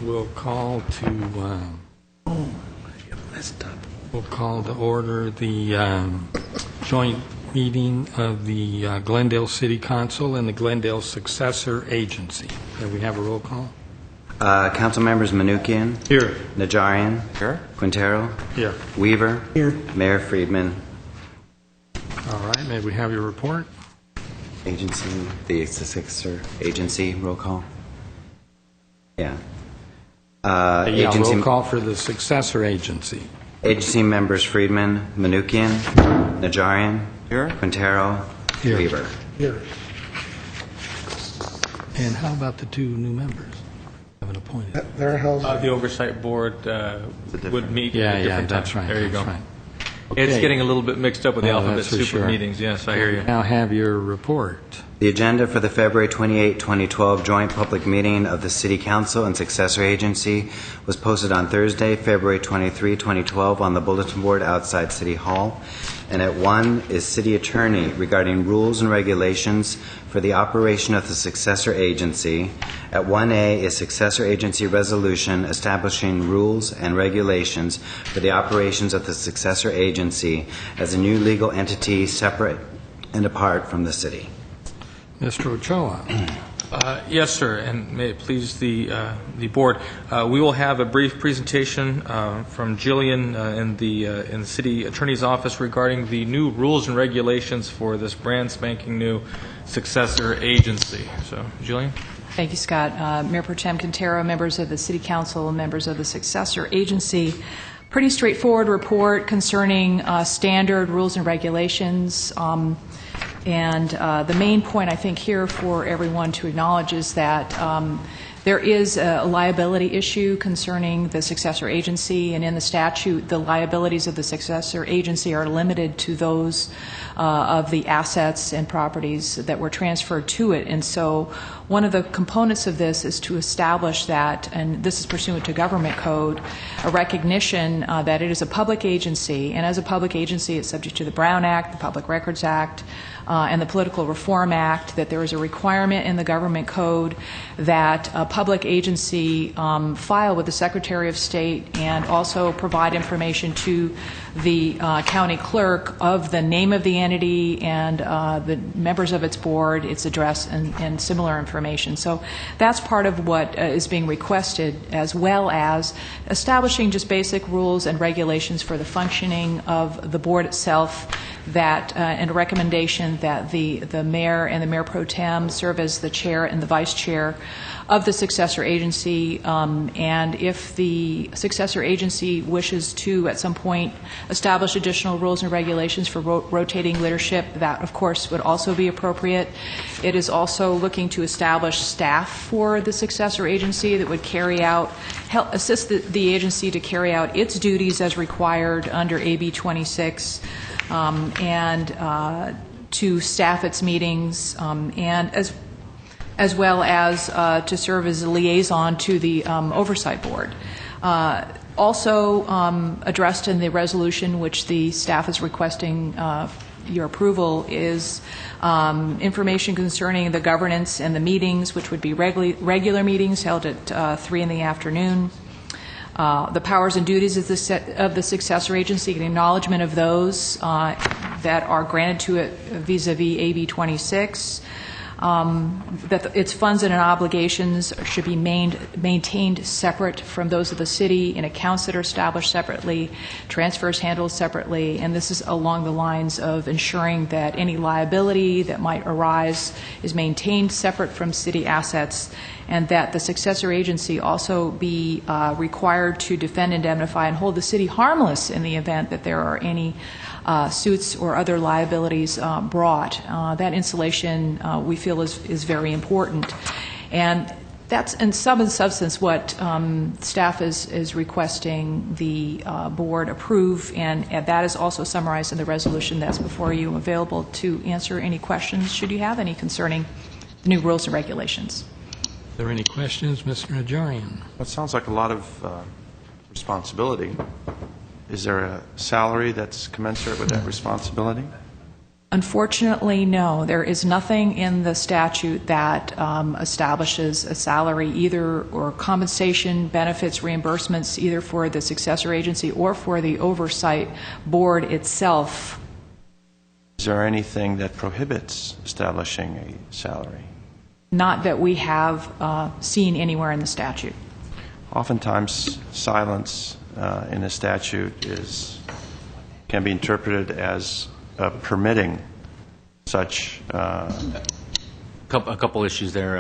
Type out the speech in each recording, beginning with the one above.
We'll call to order the joint meeting of the Glendale City Council and the Glendale Successor Agency. Can we have a roll call? Council members Manukian. Here. Najarian. Here. Quintero. Here. Weaver. Here. Mayor Friedman. All right. May we have your report? Agency, the Successor Agency, roll call. Yeah. Agency, roll call for the Successor Agency. Agency members Friedman, Manukian, Najarian. Here. Quintero. Here. Weaver. Here. And how about the two new members? Haven't appointed. They're held. The oversight board would meet at a different that's time. right. There you that's go. Right. It's getting a little bit mixed up with the alphabet that's for soup sure. of meetings. Yes, I hear you. Now have your report. The agenda for the February 28, 2012 joint public meeting of the City Council and Successor Agency was posted on Thursday, February 23, 2012 on the bulletin board outside City Hall. And at 1 is City Attorney regarding rules and regulations for the operation of the Successor Agency. At 1A is Successor Agency Resolution establishing rules and regulations for the operations of the Successor Agency as a new legal entity separate and apart from the City. Mr. Ochoa. Yes, sir, and may it please the board. We will have a brief presentation from Jillian in the City Attorney's Office regarding the new rules and regulations for this brand spanking new Successor Agency. So, Jillian? Thank you, Scott. Mayor Pro Tem Quintero, members of the City Council, and members of the Successor Agency. Pretty straightforward report concerning standard rules and regulations. And the main point, I think, here for everyone to acknowledge is that there is a liability issue concerning the Successor Agency, and in the statute, the liabilities of the Successor Agency are limited to those of the assets and properties that were transferred to it. And so one of the components of this is to establish that, and this is pursuant to government code, a recognition that it is a public agency, and as a public agency it's subject to the Brown Act, the Public Records Act, and the Political Reform Act, that there is a requirement in the government code that a public agency file with the Secretary of State and also provide information to the county clerk of the name of the entity and the members of its board, its address, and similar information. So that's part of what is being requested, as well as establishing just basic rules and regulations for the functioning of the board itself, that and a recommendation that the mayor and the mayor pro tem serve as the chair and the vice chair of the Successor Agency, and if the Successor Agency wishes to at some point establish additional rules and regulations for rotating leadership, that of course would also be appropriate. It is also looking to establish staff for the Successor Agency that would help assist the agency to carry out its duties as required under AB 26, and to staff its meetings, and as well as to serve as a liaison to the oversight board. Also addressed in the resolution, which the staff is requesting your approval, is information concerning the governance and the meetings, which would be regular meetings held at 3 in the afternoon. The powers and duties of the Successor Agency, an acknowledgement of those that are granted to it vis-a-vis AB 26, that its funds and obligations should be maintained separate from those of the city, in accounts that are established separately, transfers handled separately, and this is along the lines of ensuring that any liability that might arise is maintained separate from city assets, and that the Successor Agency also be required to defend, indemnify, and hold the city harmless in the event that there are any suits or other liabilities brought. That insulation we feel is very important, and that's in sum and substance what staff is requesting the board approve, and that is also summarized in the resolution that's before you, available to answer any questions should you have any concerning the new rules and regulations. Are there any questions, Mr. Najarian? That sounds like a lot of responsibility. Is there a salary that's commensurate with that responsibility? Unfortunately, no. There is nothing in the statute that establishes a salary either or compensation, benefits, reimbursements either for the successor agency or for the oversight board itself. Is there anything that prohibits establishing a salary? Not that we have seen anywhere in the statute. Oftentimes, silence in a statute can be interpreted as permitting such. A couple issues there,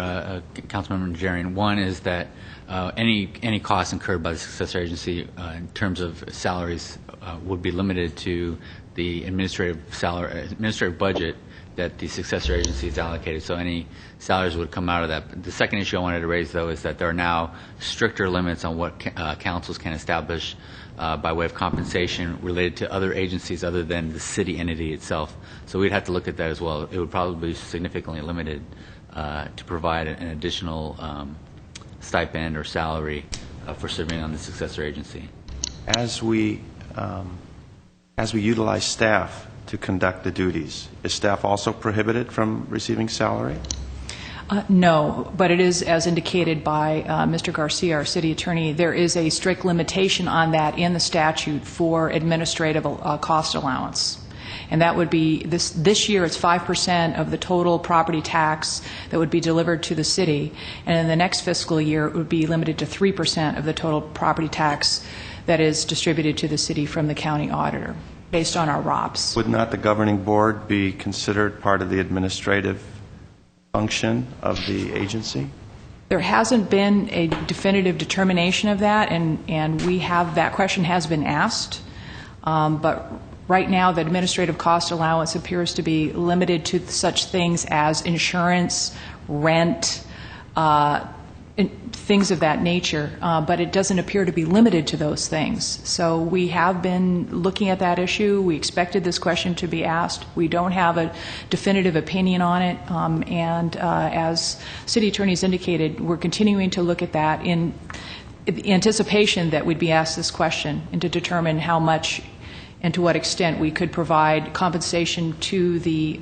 Councilmember Najarian. One is that any costs incurred by the successor agency in terms of salaries would be limited to the administrative budget that the successor agency is allocated. So any salaries would come out of that. The second issue I wanted to raise, though, is that there are now stricter limits on what councils can establish by way of compensation related to other agencies other than the city entity itself. So we'd have to look at that as well. It would probably be significantly limited to provide an additional stipend or salary for serving on the successor agency. As we utilize staff to conduct the duties, is staff also prohibited from receiving salary? No, but it is, as indicated by Mr. Garcia, our city attorney, there is a strict limitation on that in the statute for administrative cost allowance. And that would be, this year it's 5% of the total property tax that would be delivered to the city. And in the next fiscal year, it would be limited to 3% of the total property tax that is distributed to the city from the county auditor, based on our ROPS. Would not the governing board be considered part of the administrative function of the agency? There hasn't been a definitive determination of that, and we have, that question has been asked. But right now, the administrative cost allowance appears to be limited to such things as insurance, rent, things of that nature, but it doesn't appear to be limited to those things. So we have been looking at that issue. We expected this question to be asked. We don't have a definitive opinion on it, and as city attorneys indicated, we're continuing to look at that in anticipation that we'd be asked this question and to determine how much and to what extent we could provide compensation to the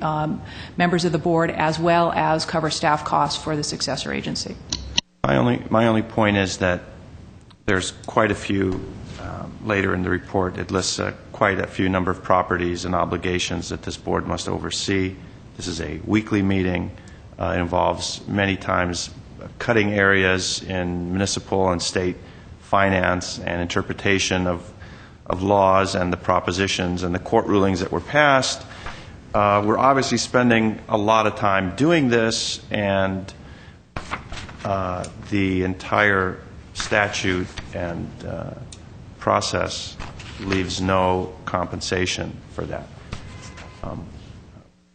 members of the board as well as cover staff costs for the successor agency. My only point is that there's quite a few, later in the report, it lists quite a few number of properties and obligations that this board must oversee. This is a weekly meeting. It involves many times cutting areas in municipal and state finance and interpretation of laws and the propositions and the court rulings that were passed. We're obviously spending a lot of time doing this, and the entire statute and process leaves no compensation for that.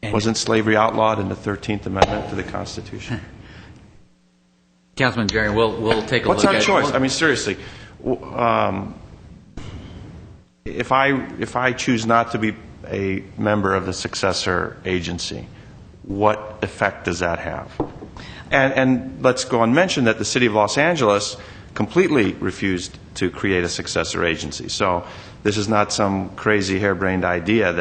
Wasn't slavery outlawed in the 13th Amendment to the Constitution? Councilman Jerry, we'll take a What's look our at it. choice? I mean, seriously, if I choose not to be a member of the successor agency, what effect does that have? And let's go and mention that the City of Los Angeles completely refused to create a successor agency. So this is not some crazy harebrained idea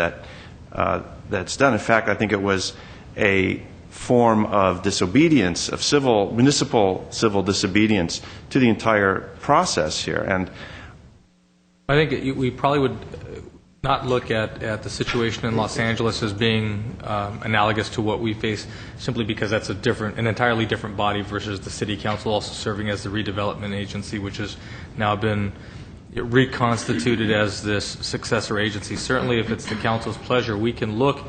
that's done. In fact, I think it was a form of disobedience, of municipal civil disobedience to the entire process here. And I think we probably would not look at the situation in Los Angeles as being analogous to what we face, simply because that's an entirely different body versus the City Council also serving as the redevelopment agency, which has now been reconstituted as this successor agency. Certainly, if it's the Council's pleasure, we can look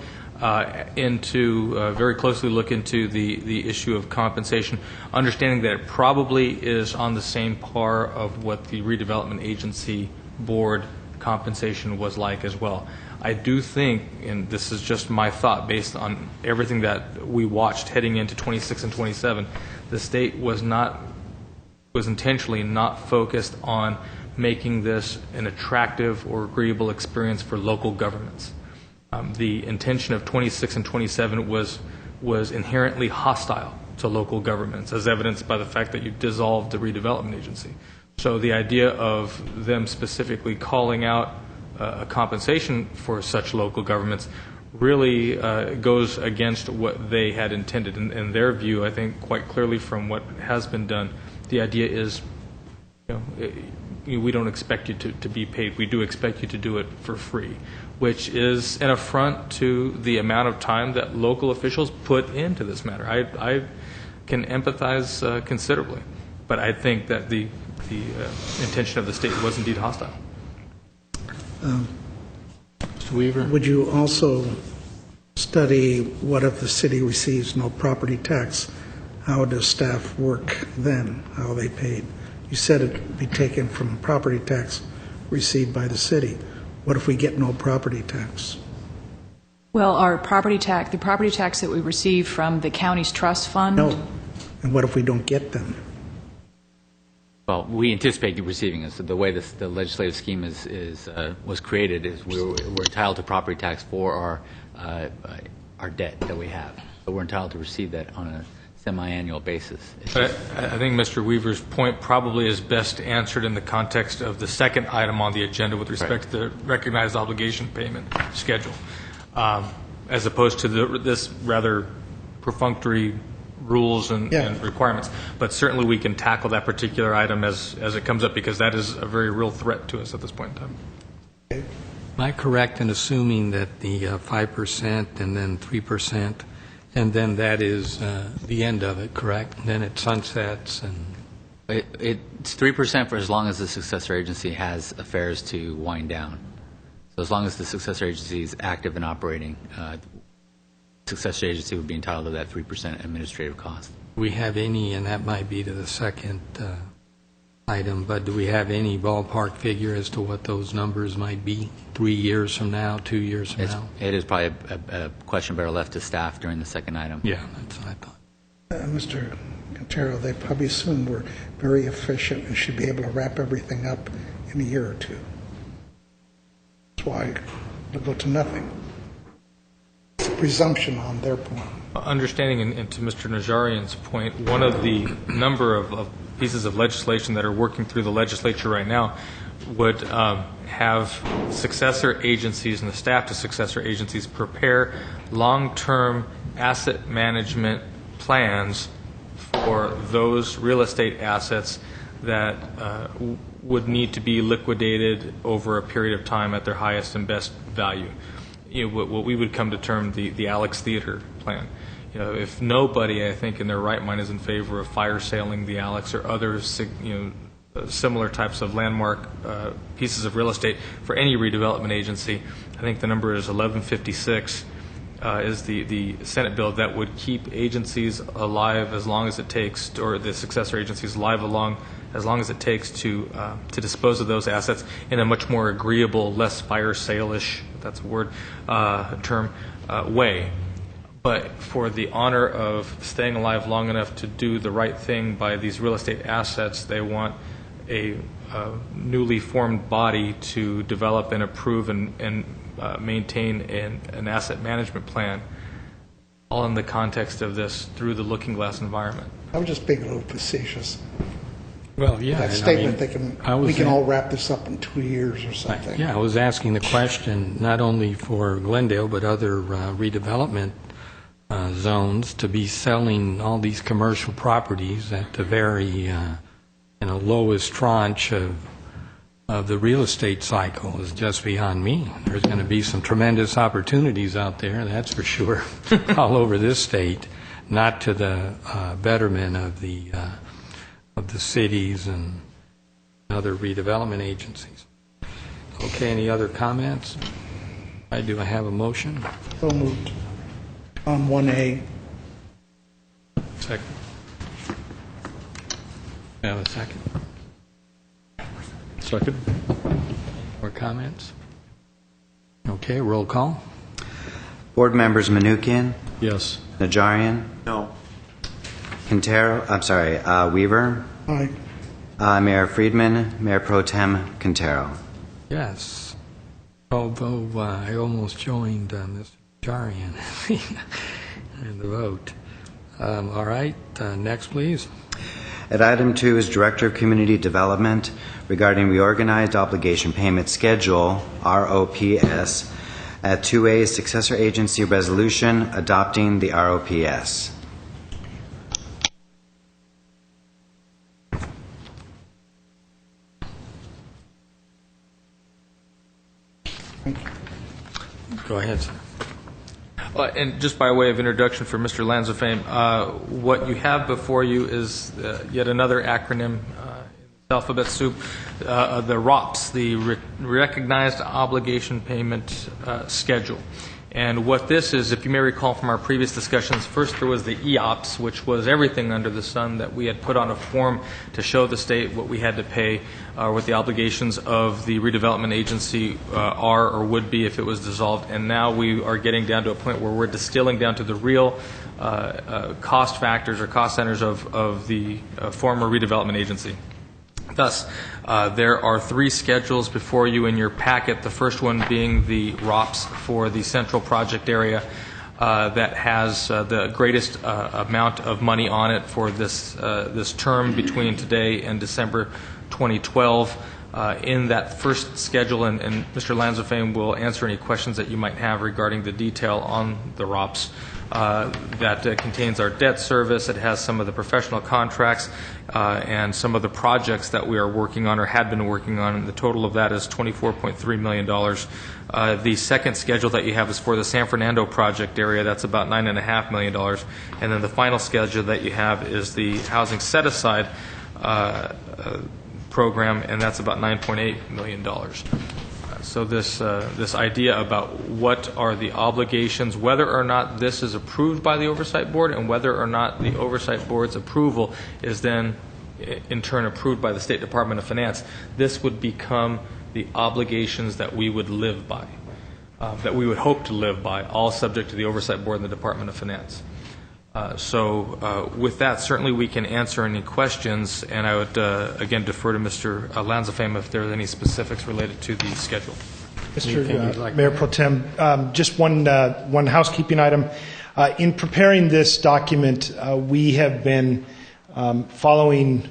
very closely look into the issue of compensation, understanding that it probably is on the same par of what the redevelopment agency board compensation was like as well. I do think, and this is just my thought based on everything that we watched heading into 26 and 27, the state was intentionally not focused on making this an attractive or agreeable experience for local governments. The intention of 26 and 27 was inherently hostile to local governments, as evidenced by the fact that you dissolved the redevelopment agency. So the idea of them specifically calling out a compensation for such local governments really goes against what they had intended. In their view, I think quite clearly from what has been done, the idea is, we don't expect you to be paid. We do expect you to do it for free, which is an affront to the amount of time that local officials put into this matter. I can empathize considerably, but I think that the intention of the state was indeed hostile. Mr. Weaver? Would you also study what if the city receives no property tax? How does staff work then? How are they paid? You said it'd be taken from property tax received by the city. What if we get no property tax? Well, the property tax that we receive from the county's trust fund. No. And what if we don't get them? Well, we anticipate receiving it. So the way the legislative scheme was created is we're entitled to property tax for our debt that we have. So we're entitled to receive that on a semi-annual basis. But I think Mr. Weaver's point probably is best answered in the context of the second item on the agenda with respect to the recognized obligation payment schedule, as opposed to this rather perfunctory rules and requirements. But certainly we can tackle that particular item as it comes up, because that is a very real threat to us at this point in time. Am I correct in assuming that the 5% and then 3%, and then that is the end of it, correct? And then it sunsets and... It's 3% for as long as the successor agency has affairs to wind down. So as long as the successor agency is active and operating, successor agency would be entitled to that 3% administrative cost. Do we have any, and that might be to the second item, but do we have any ballpark figure as to what those numbers might be 3 years from now, 2 years from now? It is probably a question better left to staff during the second item. Yeah, that's what I thought. Mr. Quintero, they probably assume we're very efficient and should be able to wrap everything up in a year or two. That's why it'll go to nothing. It's a presumption on their point. Understanding, and to Mr. Najarian's point, one of the number of pieces of legislation that are working through the legislature right now would have successor agencies and the staff to successor agencies prepare long-term asset management plans for those real estate assets that would need to be liquidated over a period of time at their highest and best value. What we would come to term the Alex Theater plan. If nobody, I think, in their right mind is in favor of fire sailing the Alex or other similar types of landmark pieces of real estate for any redevelopment agency, I think the number is 1156 is the Senate bill that would keep agencies alive as long as it takes, or the successor agencies alive as long as it takes to dispose of those assets in a much more agreeable, less fire sale-ish, if that's a word, term, way. But for the honor of staying alive long enough to do the right thing by these real estate assets, they want a newly formed body to develop and approve and maintain an asset management plan, all in the context of this through the looking glass environment. I was just being a little facetious. Well, yeah. That statement, we can all wrap this up in 2 years or something. Yeah, I was asking the question not only for Glendale but other redevelopment zones to be selling all these commercial properties at the very lowest tranche of the real estate cycle is just beyond me. There's going to be some tremendous opportunities out there, that's for sure, all over this state, not to the betterment of the cities and other redevelopment agencies. Okay, any other comments? Do I have a motion? So moved. On 1A. Second. I have a second. Second. More comments? Okay, roll call. Board members Manukian, Yes. Najarian, No. Quintero, Weaver, Aye. Mayor Friedman, Mayor Pro Tem Quintero. Yes. Although I almost joined Mr. Jarian in the vote. All right, next please. At item 2 is Director of Community Development regarding reorganized obligation payment schedule, ROPS, 2A is Successor Agency Resolution adopting the ROPS. Go ahead, sir. And just by way of introduction for Mr. Lanzafame, what you have before you is yet another acronym, alphabet soup, the ROPS, the Recognized Obligation Payment Schedule. And what this is, if you may recall from our previous discussions, first there was the EOPS, which was everything under the sun that we had put on a form to show the state what we had to pay, what the obligations of the redevelopment agency are or would be if it was dissolved. And now we are getting down to a point where we're distilling down to the real cost factors or cost centers of the former redevelopment agency. Thus, there are 3 schedules before you in your packet, the first one being the ROPS for the central project area that has the greatest amount of money on it for this term between today and December 2012. In that first schedule, and Mr. Lanzafame will answer any questions that you might have regarding the detail on the ROPS. That contains our debt service. It has some of the professional contracts and some of the projects that we are working on or had been working on. And the total of that is $24.3 million. The second schedule that you have is for the San Fernando project area. That's about $9.5 million. And then the final schedule that you have is the housing set-aside program, and that's about $9.8 million. So this idea about what are the obligations, whether or not this is approved by the Oversight Board, and whether or not the Oversight Board's approval is then in turn approved by the State Department of Finance, this would become the obligations that we would live by, that we would hope to live by, all subject to the Oversight Board and the Department of Finance. So with that, certainly we can answer any questions, and I would, again, defer to Mr. Lanzafame if there are any specifics related to the schedule. Mr. Mayor Pro Tem, just one housekeeping item. In preparing this document, we have been following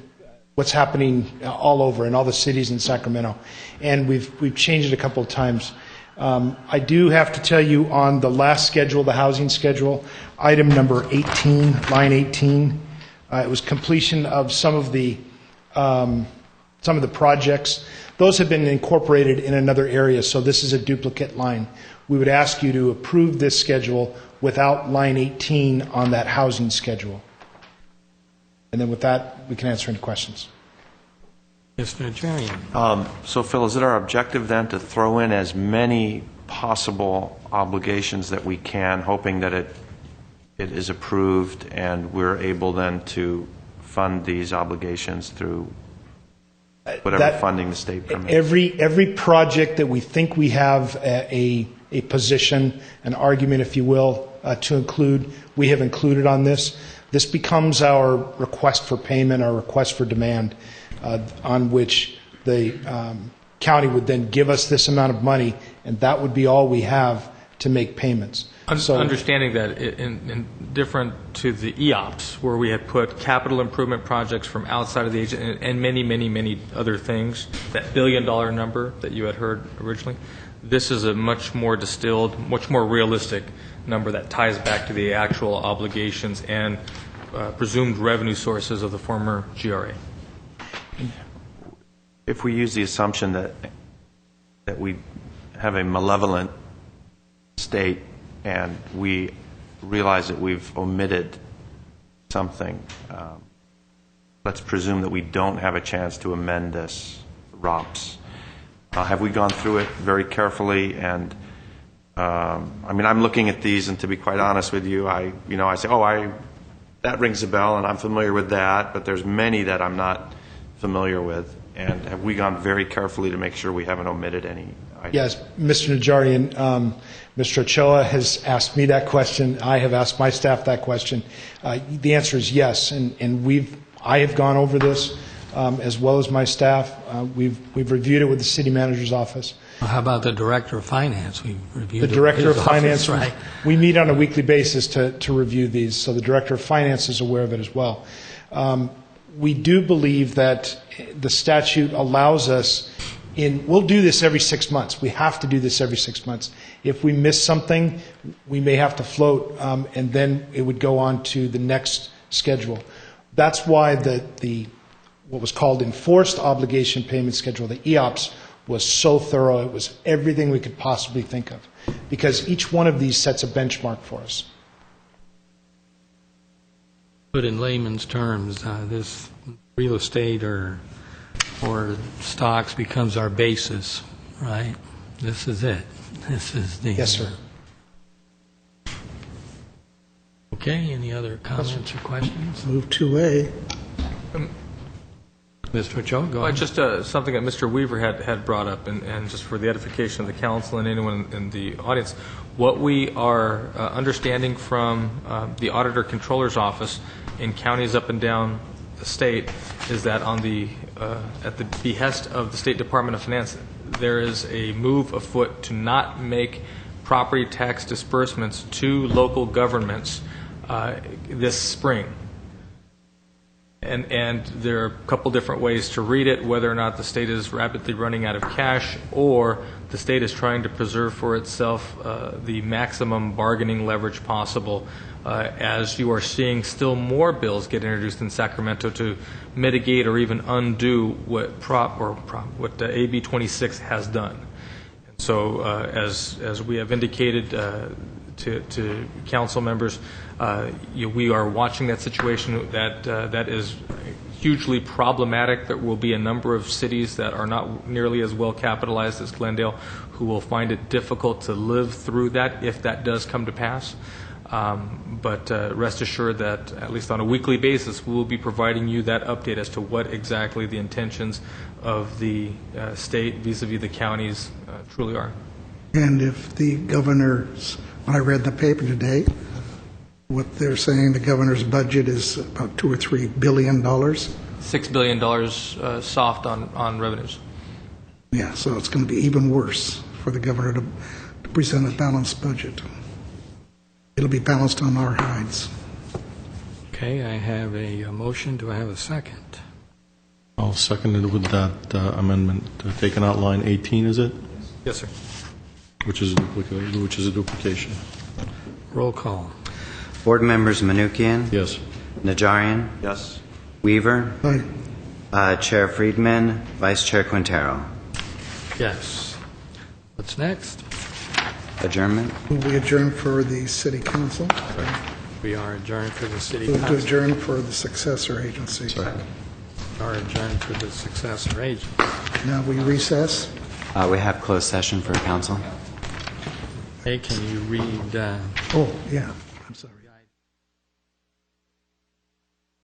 what's happening all over in all the cities in Sacramento, and we've changed it a couple of times. I do have to tell you on the last schedule, the housing schedule, item number 18, line 18, it was completion of some of the projects. Those have been incorporated in another area, so this is a duplicate line. We would ask you to approve this schedule without line 18 on that housing schedule. And then with that, we can answer any questions. Mr. Najarian. So, Phil, is it our objective then to throw in as many possible obligations that we can, hoping that it is approved and we're able then to fund these obligations through whatever funding the state permits? Every project that we think we have a position, an argument, if you will, to include, we have included on this. This becomes our request for payment, our request for demand, on which the county would then give us this amount of money, and that would be all we have to make payments. So, understanding that, in different to the EOPS, where we had put capital improvement projects from outside of the agency and many, many, many other things, that $1 billion number that you had heard originally, this is a much more distilled, much more realistic number that ties back to the actual obligations and presumed revenue sources of the former GRA. If we use the assumption that we have a malevolent state and we realize that we've omitted something, let's presume that we don't have a chance to amend this ROPS. Have we gone through it very carefully? And I mean, I'm looking at these, and to be quite honest with you, I say, that rings a bell, and I'm familiar with that, but there's many that I'm not familiar with. And have we gone very carefully to make sure we haven't omitted any items? yes, Mr. Najarian, Mr. Ochoa has asked me that question. I have asked my staff that question. The answer is yes, and I have gone over this as well as my staff. We've reviewed it with the city manager's office. Well, how about the director of finance? We've reviewed the director of finance. Right. We meet on a weekly basis to review these, so the director of finance is aware of it as well. We do believe that the statute allows us, we'll do this every 6 months. We have to do this every 6 months. If we miss something, we may have to float, and then it would go on to the next schedule. That's why what was called enforced obligation payment schedule, the EOPS, was so thorough. It was everything we could possibly think of, because each one of these sets a benchmark for us. Put in layman's terms, this real estate or stocks becomes our basis, right? This is it. This is the... Yes, sir. Okay, any other comments or questions? Move 2A. Mr. Cho, go ahead. Just something that Mr. Weaver had brought up, and just for the edification of the council and anyone in the audience, what we are understanding from the Auditor Controller's Office in counties up and down the state is that at the behest of the State Department of Finance, there is a move afoot to not make property tax disbursements to local governments this spring. And there are a couple different ways to read it, whether or not the state is rapidly running out of cash or the state is trying to preserve for itself the maximum bargaining leverage possible, as you are seeing still more bills get introduced in Sacramento to mitigate or even undo what AB 26 has done. And so as we have indicated to council members, we are watching that situation. That is hugely problematic. There will be a number of cities that are not nearly as well capitalized as Glendale who will find it difficult to live through that if that does come to pass. But rest assured that at least on a weekly basis, we will be providing you that update as to what exactly the intentions of the state vis-a-vis the counties truly are. And if the governor's, I read the paper today, what they're saying, the governor's budget is about $2 or $3 billion. $6 billion soft on revenues. Yeah, so it's going to be even worse for the governor to present a balanced budget. It'll be balanced on our hides. Okay, I have a motion. Do I have a second? I'll second it with that amendment. Taken out line 18, is it? Yes, sir. Which is a duplication. Roll call. Board members Manukian, Yes. Najarian, Yes. Weaver, Aye. Chair Friedman, Vice Chair Quintero. Yes. What's next? Adjournment. Will we adjourn for the city council? We are adjourned for the city Move to council. adjourn for the successor agency. Second. We are adjourned for the successor agent. Now we recess. We have closed session for council. Hey, can you read... Oh, yeah, I'm sorry.